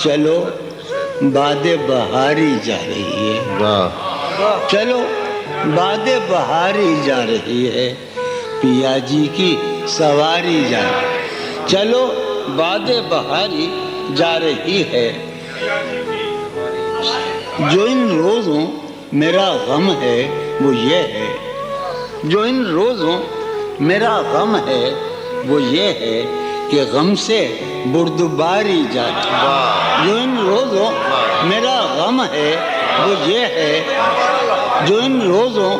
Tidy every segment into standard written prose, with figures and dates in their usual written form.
چلو باد بہاری جا رہی ہے، چلو باد بہاری جا رہی ہے، پیا جی کی سواری جا رہی ہے، چلو باد بہاری جا رہی ہے، جو ان روزوں میرا غم ہے وہ یہ ہے، جو ان روزوں میرا غم ہے وہ یہ ہے کہ غم سے بردباری جا رہی ہے، جو ان روزوں میرا غم ہے وہ یہ ہے، جو ان روزوں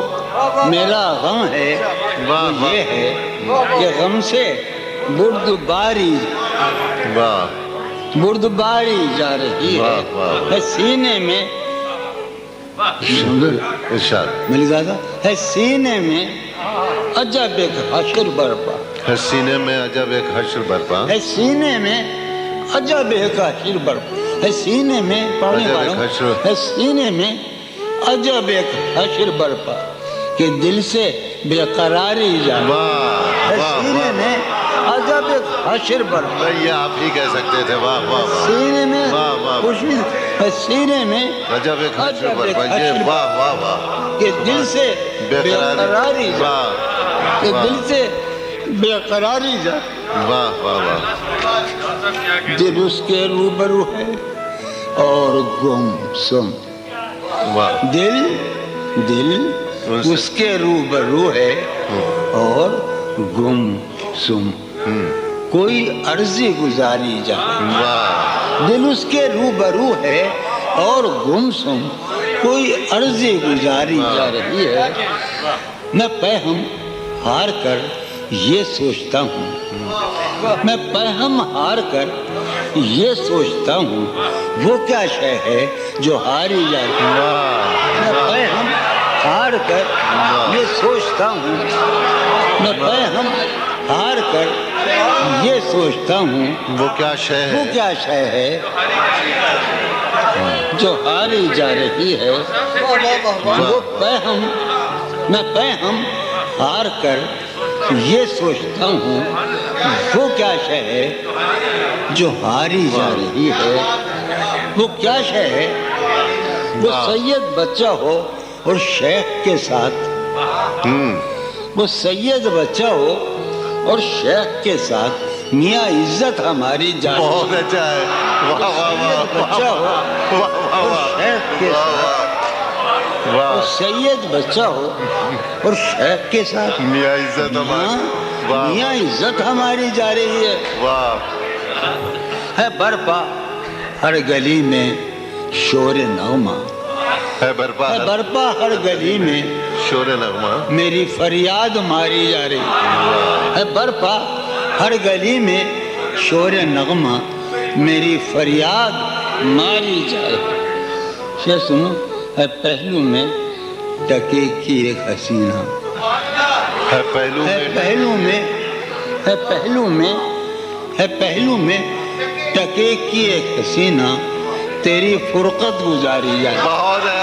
میرا غم ہے وہ یہ ہے کہ غم سے بردباری جا رہی ہے، سینے میں مل گیا تھا ہے، سینے میں عجب ایک حشر برپا ہے، سینے میں عجب ایک حشر برپا ہے، سینے میں عجب ایک حشر برپا ہے، سینے میں پڑھنے والوں ہے، سینے میں عجب ایک حشر برپا کہ دل سے بے قراری جا ہے، سینے میں عجب ایک حشر برپا، یہ آپ ہی کہہ سکتے تھے، واہ واہ واہ، سینے میں خوش بھی ہے، سینے میں عجب ایک حشر برپا، یہ واہ واہ واہ، کہ دل سے بے قراری جا، کہ دل سے بے قراری جا، واہ واہ واہ، دل اس کے روبرو ہے اور گم سم، دل اس کے روبرو ہے اور گم سم، کوئی عرضی گزاری جا، دل اس کے روبرو ہے اور گم سم، کوئی عرضی گزاری جا رہی ہے، میں پہم ہار کر یہ سوچتا ہوں، میں پہم ہار کر یہ سوچتا ہوں، وہ کیا شے ہے جو ہاری جا رہی ہے، میں پہم ہار کر یہ سوچتا ہوں، میں پہم ہار کر یہ سوچتا ہوں، وہ کیا شے ہے، وہ کیا شے ہے جو ہاری جا رہی ہے، وہ پہم، میں پہم ہار کر یہ سوچتا ہوں، وہ کیا شے ہے جو ہاری جا رہی ہے، وہ کیا شے ہے، وہ سید بچہ ہو اور شیخ کے ساتھ، وہ سید بچہ ہو اور شیخ کے ساتھ، میاں عزت ہماری جا رہی ہے، بہت اچھا ہے، واہ واہ واہ، بچہ ہو اور شیخ کے ساتھ، وہ سید بچہ ہو اور شیخ کے ساتھ، میاں عزت ہماری، میاں عزت ہماری جا رہی ہے، واہ، ہے برپا ہر گلی میں شور نغمہ، ہے برپا ہے برپا ہر گلی میں شور نغمہ، میری فریاد ماری جا رہی ہے، برپا ہر گلی میں شور نغمہ میری فریاد ماری جا رہی ہے، سنو ہے پہلو میں ٹکے کی ایک حسینہ، ہے پہلو ہے میں، پہلو میں، ہے پہلو میں، ہے پہلو میں ٹکے کی ایک حسینہ تیری فرقت گزاری جائے، بہت ہے،